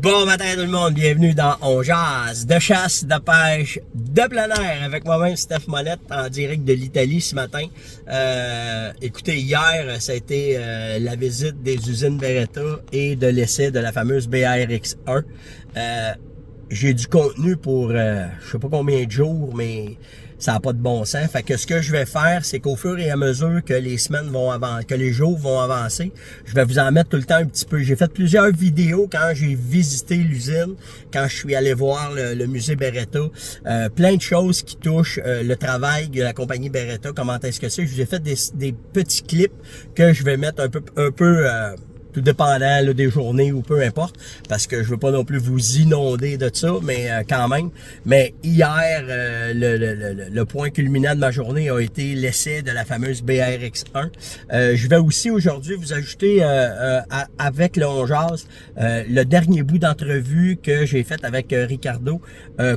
Bon matin tout le monde, bienvenue dans On Jase de chasse, de pêche, de plein air avec moi-même Steph Monette en direct de l'Italie ce matin. Écoutez, hier ça a été la visite des usines Beretta et de l'essai de la fameuse BARX1. J'ai du contenu pour je sais pas combien de jours, mais ça n'a pas de bon sens. Fait que ce que je vais faire, c'est qu'au fur et à mesure que les semaines vont avancer, que les jours vont avancer, je vais vous en mettre tout le temps un petit peu. J'ai fait plusieurs vidéos quand j'ai visité l'usine, quand je suis allé voir le musée Beretta. Plein de choses qui touchent le travail de la compagnie Beretta, comment est-ce que c'est. Je vous ai fait des petits clips que je vais mettre un peu tout dépendant là, des journées ou peu importe, parce que je veux pas non plus vous inonder de ça, mais quand même. Mais hier, le point culminant de ma journée a été l'essai de la fameuse BARX1. Je vais aussi aujourd'hui vous ajouter avec le On Jase le dernier bout d'entrevue que j'ai fait avec Ricardo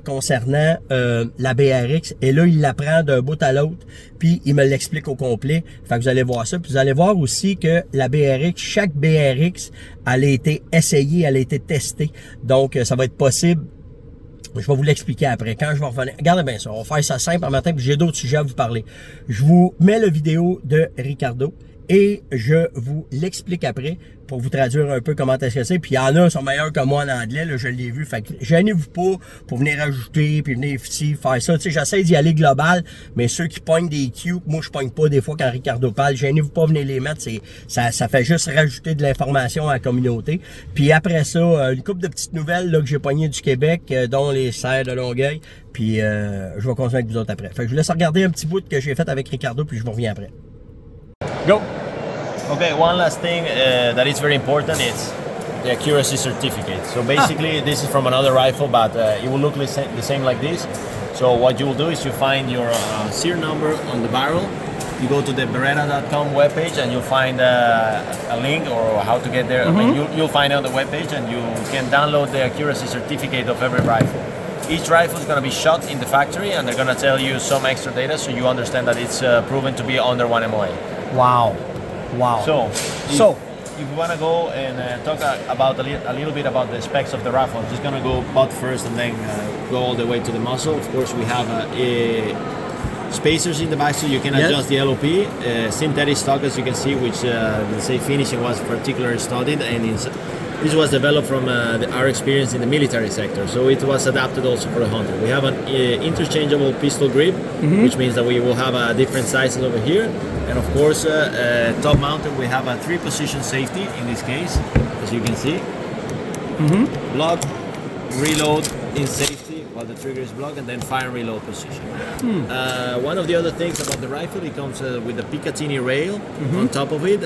concernant la BARX. Et là, il l'apprend d'un bout à l'autre, puis il me l'explique au complet. Fait que vous allez voir ça. Puis vous allez voir aussi que la BARX, chaque BARX, elle a été essayée, elle a été testée. Donc, ça va être possible. Je vais vous l'expliquer après. Quand je vais revenir, regardez bien ça, on va faire ça simple en matin, puis j'ai d'autres sujets à vous parler. Je vous mets la vidéo de Ricardo et je vous l'explique après pour vous traduire un peu comment est-ce que c'est. Puis il y en a qui sont meilleurs que moi en anglais, là, je l'ai vu. Fait que gênez-vous pas pour venir ajouter, puis venir ici, faire ça. Tu sais, j'essaie d'y aller global, mais ceux qui pognent des cues, moi je pogne pas des fois quand Ricardo parle, gênez-vous pas, venez les mettre. Ça fait juste rajouter de l'information à la communauté. Puis après ça, une couple de petites nouvelles là, que j'ai pognées du Québec, dont les serres de Longueuil. Puis je vais continuer avec vous autres après. Fait que je vous laisse regarder un petit bout que j'ai fait avec Ricardo, puis je vous reviens après. Go! Okay, one last thing that is very important is the accuracy certificate. So basically, this is from another rifle, but it will look the same like this. So what you will do is you find your serial number on the barrel. You go to the Beretta.com webpage and you'll find a link or how to get there. I mean, you'll find it on the webpage and you can download the accuracy certificate of every rifle. Each rifle is going to be shot in the factory and they're going to tell you some extra data so you understand that it's proven to be under 1 MOA. Wow. Wow. So if you want to go and talk about a little bit about the specs of the rifle, I'm just going to go butt first and then go all the way to the muzzle. Of course, we have spacers in the back so you can adjust the LOP. Synthetic stock, as you can see, which let's say finishing was particularly studied, and this was developed from our experience in the military sector, so it was adapted also for the hunter. We have an interchangeable pistol grip, which means that we will have a different sizes over here. And of course, top mounted, we have a 3-position safety in this case, as you can see. Block, reload in safety while the trigger is blocked, and then fire and reload position. One of the other things about the rifle, it comes with the Picatinny rail on top of it,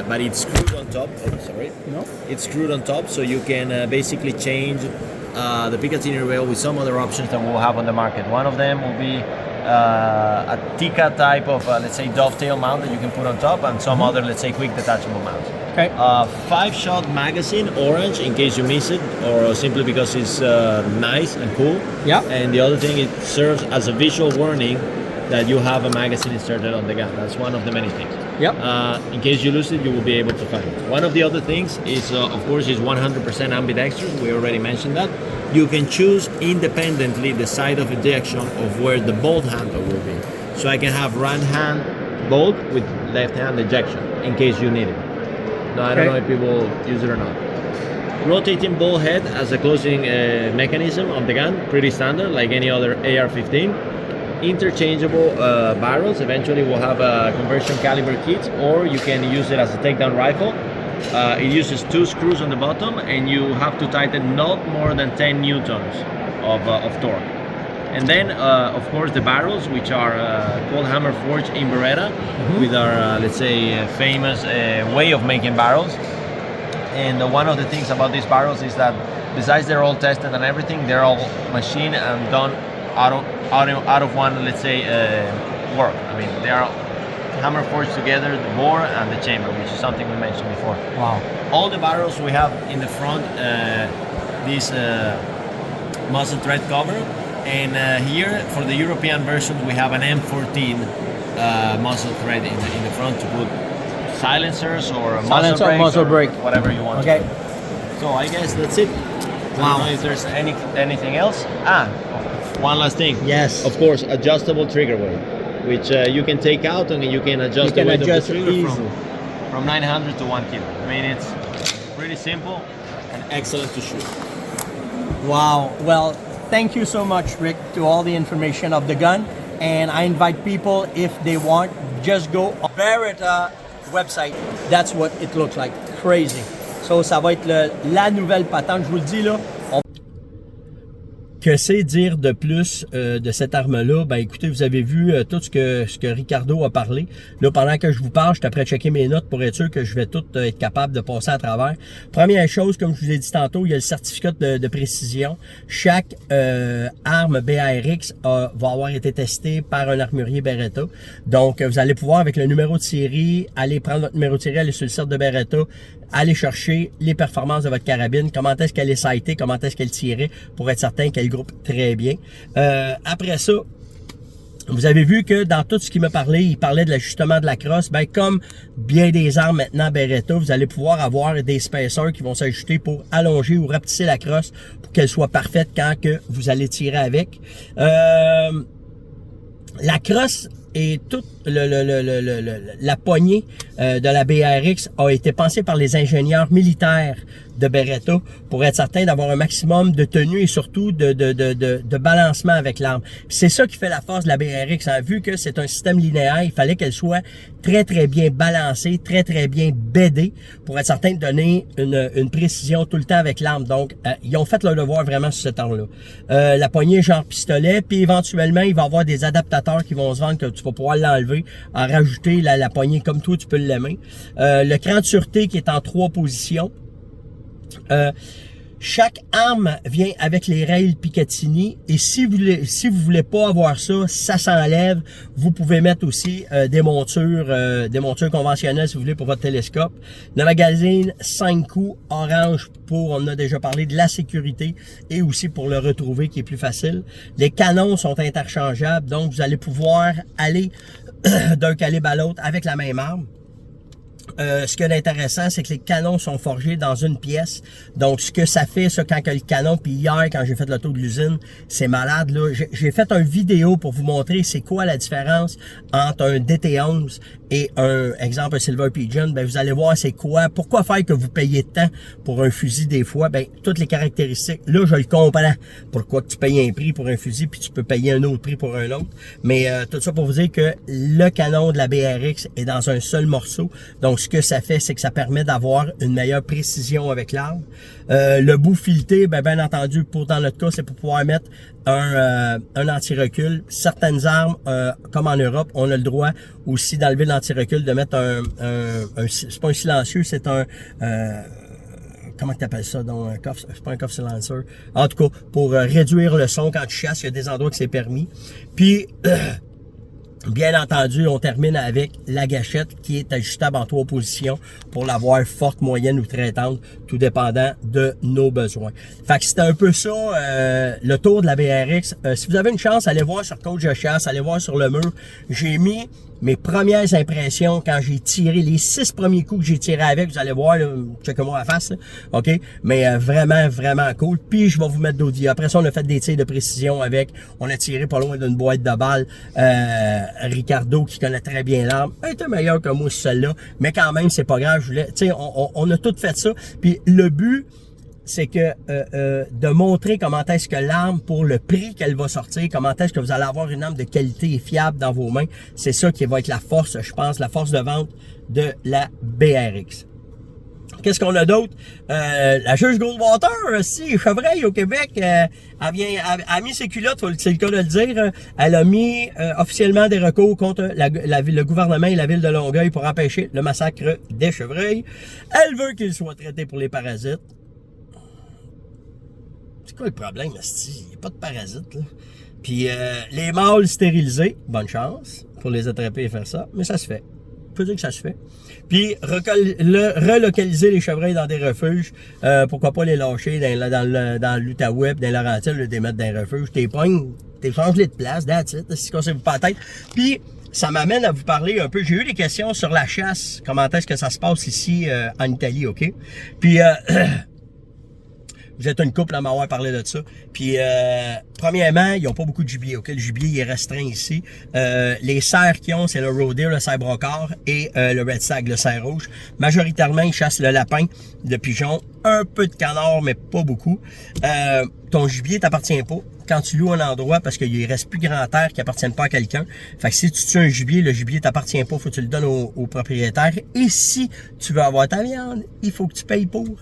but it's screwed on top. Oh, sorry. No? It's screwed on top, so you can basically change the Picatinny rail with some other options that we'll have on the market. One of them will be a Tika type of, let's say, dovetail mount that you can put on top, and some other, let's say, quick detachable mounts. Okay. 5-shot magazine, orange, in case you miss it, or simply because it's nice and cool. Yeah. And the other thing, it serves as a visual warning that you have a magazine inserted on the gun. That's one of the many things. Yep. In case you lose it, you will be able to find it. One of the other things is, of course, is 100% ambidextrous. We already mentioned that. You can choose independently the side of ejection of where the bolt handle will be. So I can have right hand bolt with left hand ejection in case you need it. No, I don't know if people use it or not. Rotating bolt head as a closing mechanism on the gun, pretty standard like any other AR-15. Interchangeable barrels. Eventually we'll have a conversion caliber kit, or you can use it as a takedown rifle. It uses 2 screws on the bottom, and you have to tighten not more than 10 newtons of torque. And then, of course, the barrels, which are called hammer forged in Beretta, with our, let's say, famous way of making barrels. And one of the things about these barrels is that, besides they're all tested and everything, they're all machined and done out of one, let's say, work. I mean, they are hammer forged together, the bore and the chamber, which is something we mentioned before. Wow. All the barrels we have in the front, this muzzle thread cover, and here for the European version we have an M14 muzzle thread in the front to put silencers or muzzle brake, whatever you want. Okay. So I guess that's it. I don't know if there's anything else. One last thing. Yes. Of course, adjustable trigger weight, which you can take out and you can adjust the weight of the trigger from 900 to 1 kilo. I mean, it's pretty simple and excellent to shoot. Wow. Well, thank you so much, Rick, to all the information of the gun. And I invite people, if they want, just go on Beretta website. That's what it looks like. Crazy. So, ça va être la nouvelle patente. Je vous le dis, là. Que c'est dire de plus de cette arme-là? Ben écoutez, vous avez vu tout ce que Ricardo a parlé. Là, pendant que je vous parle, je suis après checker mes notes pour être sûr que je vais tout être capable de passer à travers. Première chose, comme je vous ai dit tantôt, il y a le certificat de précision. Chaque arme BARX va avoir été testée par un armurier Beretta. Donc, vous allez pouvoir, avec le numéro de série, aller prendre votre numéro de série, aller sur le site de Beretta, aller chercher les performances de votre carabine, comment est-ce qu'elle est sightée, comment est-ce qu'elle tirait, pour être certain qu'elle groupe très bien. Après ça, vous avez vu que dans tout ce qu'il m'a parlé, il parlait de l'ajustement de la crosse. Ben, comme bien des armes maintenant Beretta, vous allez pouvoir avoir des spacers qui vont s'ajuster pour allonger ou rapetisser la crosse pour qu'elle soit parfaite quand que vous allez tirer avec. La crosse et toute la poignée de la BARX a été pensée par les ingénieurs militaires de Beretta pour être certain d'avoir un maximum de tenue et surtout de balancement avec l'arme. C'est ça qui fait la force de la BARX. Hein. Vu que c'est un système linéaire, il fallait qu'elle soit très bien balancée, très bien bédée pour être certain de donner une précision tout le temps avec l'arme. Donc, ils ont fait leur devoir vraiment sur cette arme-là. La poignée genre pistolet, puis éventuellement, il va y avoir des adaptateurs qui vont se vendre que tu vas pouvoir l'enlever, en rajouter la poignée comme toi, tu peux l'aimer. Le cran de sûreté qui est en 3 positions. Chaque arme vient avec les rails Picatinny et si vous voulez pas avoir ça, ça s'enlève. Vous pouvez mettre aussi des montures conventionnelles si vous voulez pour votre télescope. Le magazine 5 coups orange pour, on a déjà parlé de la sécurité et aussi pour le retrouver qui est plus facile. Les canons sont interchangeables, donc vous allez pouvoir aller d'un calibre à l'autre avec la même arme. Ce qui est intéressant, c'est que les canons sont forgés dans une pièce. Donc, ce que ça fait, ça, quand que le canon, puis hier, quand j'ai fait le tour de l'usine, c'est malade, là. J'ai fait une vidéo pour vous montrer c'est quoi la différence entre un DT11 et un, exemple, un Silver Pigeon. Ben, vous allez voir c'est quoi, pourquoi faire que vous payez tant pour un fusil des fois. Ben, toutes les caractéristiques. Là, je le comprends. Pourquoi que tu payes un prix pour un fusil, puis tu peux payer un autre prix pour un autre. Mais, tout ça pour vous dire que le canon de la BARX est dans un seul morceau. Donc, ce que ça fait, c'est que ça permet d'avoir une meilleure précision avec l'arme. Le bout fileté, bien entendu, dans notre cas, c'est pour pouvoir mettre un anti-recul. Certaines armes, comme en Europe, on a le droit aussi d'enlever l'anti-recul, de mettre c'est pas un silencieux, c'est un... comment tu appelles ça? Donc, un coffre, c'est pas un coffre silencer. En tout cas, pour réduire le son quand tu chasses, il y a des endroits que c'est permis. Puis... bien entendu, on termine avec la gâchette qui est ajustable en 3 positions pour l'avoir forte, moyenne ou très tendre, tout dépendant de nos besoins. Fait que c'était un peu ça, le tour de la BARX. Si vous avez une chance, allez voir sur Coach de chasse, allez voir sur le mur. J'ai mis mes premières impressions quand j'ai tiré les 6 premiers coups que j'ai tiré avec. Vous allez voir, checkez-moi la face, là. OK? Mais vraiment cool. Puis je vais vous mettre d'autres vidéos. Après ça, on a fait des tirs de précision avec. On a tiré pas loin d'une boîte de balles. Ricardo, qui connaît très bien l'arme, était meilleur que moi sur celle-là. Mais quand même, c'est pas grave. On a tout fait ça. Puis le but, c'est que de montrer comment est-ce que l'arme, pour le prix qu'elle va sortir, comment est-ce que vous allez avoir une arme de qualité et fiable dans vos mains, c'est ça qui va être la force, je pense, la force de vente de la BARX. Qu'est-ce qu'on a d'autre? La juge Goldwater, si, Chevreuil au Québec, elle a mis ses culottes, c'est le cas de le dire. Elle a mis officiellement des recours contre le gouvernement et la ville de Longueuil pour empêcher le massacre des chevreuils. Elle veut qu'ils soient traités pour les parasites. C'est quoi le problème, asti? Il n'y a pas de parasites, là. Puis les mâles stérilisés, bonne chance pour les attraper et faire ça, mais ça se fait. On peut dire que ça se fait. Puis relocaliser les chevreuils dans des refuges, pourquoi pas les lâcher dans l'Outaouais, dans Laurentides, les mettre dans des refuges. T'es pognes, t'es changes-les de place, that's it, si ça vous pas la tête. Puis ça m'amène à vous parler un peu. J'ai eu des questions sur la chasse, comment est-ce que ça se passe ici en Italie, OK? Puis Vous êtes une couple à m'avoir parlé de ça. Puis, premièrement, ils n'ont pas beaucoup de gibier. Okay? Le gibier il est restreint ici. Les cerfs qu'ils ont, c'est le roe deer, le cerf brocard et le red stag, le cerf rouge. Majoritairement, ils chassent le lapin, le pigeon, un peu de canard, mais pas beaucoup. Ton gibier t'appartient pas quand tu loues un endroit parce qu'il reste plus grand terre qui appartiennent pas à quelqu'un. Fait que si tu tues un gibier, le gibier t'appartient pas, faut que tu le donnes au propriétaire. Et si tu veux avoir ta viande, il faut que tu payes pour.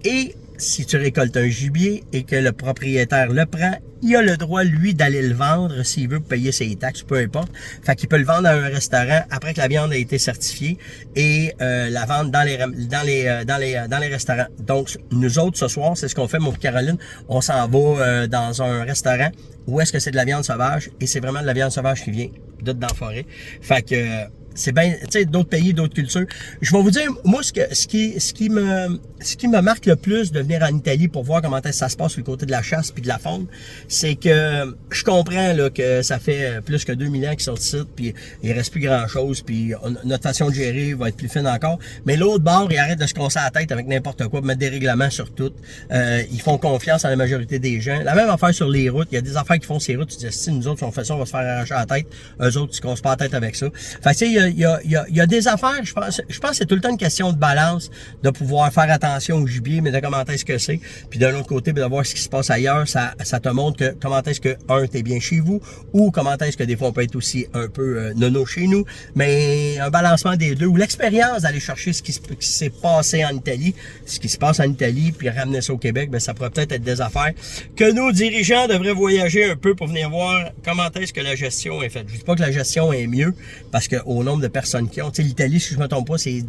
Et si tu récoltes un gibier et que le propriétaire le prend, il a le droit, lui, d'aller le vendre s'il veut payer ses taxes, peu importe. Fait qu'il peut le vendre à un restaurant après que la viande a été certifiée et la vendre dans les restaurants. Donc, nous autres, ce soir, c'est ce qu'on fait, mon Caroline. On s'en va dans un restaurant où est-ce que c'est de la viande sauvage et c'est vraiment de la viande sauvage qui vient dans la forêt. Fait que c'est bien, tu sais, d'autres pays, d'autres cultures. Je vais vous dire, moi, ce qui me marque le plus de venir en Italie pour voir comment ça se passe sur le côté de la chasse puis de la faune, c'est que je comprends là que ça fait plus que 2000 ans qu'ils sont ici, puis il reste plus grand-chose, puis notre façon de gérer va être plus fine encore. Mais l'autre bord, ils arrêtent de se casser la tête avec n'importe quoi, mettre des règlements sur tout. Ils font confiance à la majorité des gens. La même affaire sur les routes. Il y a des affaires qui font ces routes. Tu dis, si nous autres, si on fait ça, on va se faire arracher la tête. Eux autres, ils se cassent pas la tête avec ça. Fait que, tu sais, il y a des affaires, je pense que c'est tout le temps une question de balance, de pouvoir faire attention au gibier, mais de comment est-ce que c'est. Puis d'un autre côté, de voir ce qui se passe ailleurs, ça te montre que comment est-ce que, t'es bien chez vous, ou comment est-ce que des fois on peut être aussi un peu nono chez nous, mais un balancement des deux, ou l'expérience d'aller chercher ce qui s'est passé en Italie, ce qui se passe en Italie, puis ramener ça au Québec, ben ça pourrait peut-être être des affaires que nos dirigeants devraient voyager un peu pour venir voir comment est-ce que la gestion est faite. Je dis pas que la gestion est mieux, parce que au nombre de personnes qui ont, tu sais, l'Italie, si je me trompe pas, c'est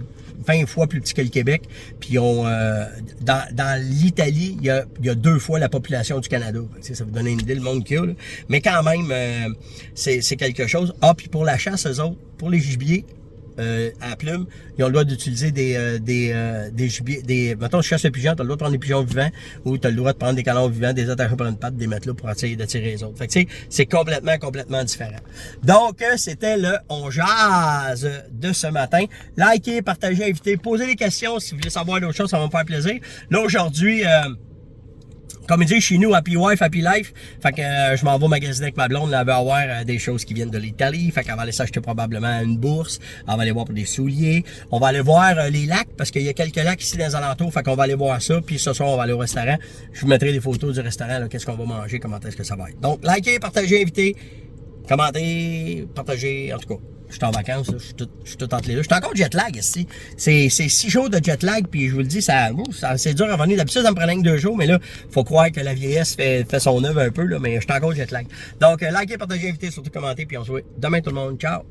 20 fois plus petit que le Québec, puis dans l'Italie, il y a 2 fois la population du Canada. Tu sais, ça vous donne une idée le monde qu'il y a, là. Mais quand même, c'est quelque chose. Ah, puis pour la chasse, eux autres, pour les gibiers, à plume, ils ont le droit d'utiliser des gibiers, mettons, je chasse le pigeon, t'as le droit de prendre des pigeons vivants, ou t'as le droit de prendre des canards vivants, des attacher par une patte, des mettre là pour essayer d'attirer les autres. Fait que tu sais, c'est complètement différent. Donc, c'était le On Jase de ce matin. Likez, partagez, invitez, posez des questions si vous voulez savoir d'autres choses, ça va me faire plaisir. Là, aujourd'hui, comme il dit chez nous, Happy Wife, Happy Life. Fait que je m'en vais magasiner avec ma blonde. Elle veut avoir des choses qui viennent de l'Italie. Fait qu'elle va aller s'acheter probablement une bourse. Elle va aller voir pour des souliers. On va aller voir les lacs parce qu'il y a quelques lacs ici dans les alentours. Fait qu'on va aller voir ça. Puis ce soir, on va aller au restaurant. Je vous mettrai des photos du restaurant. Qu'est-ce qu'on va manger, comment est-ce que ça va être. Donc, likez, partagez, invitez, commentez, partagez. En tout cas, je suis en vacances, là, je suis tout entre les deux. Je suis encore jet lag ici. C'est 6 jours de jet lag, puis je vous le dis, c'est dur à revenir. D'habitude, ça me prenait que 2 jours, mais là, faut croire que la vieillesse fait son œuvre un peu, là, mais je suis encore jet lag. Donc, likez, partagez, invitez, surtout commentez, puis on se voit demain tout le monde. Ciao!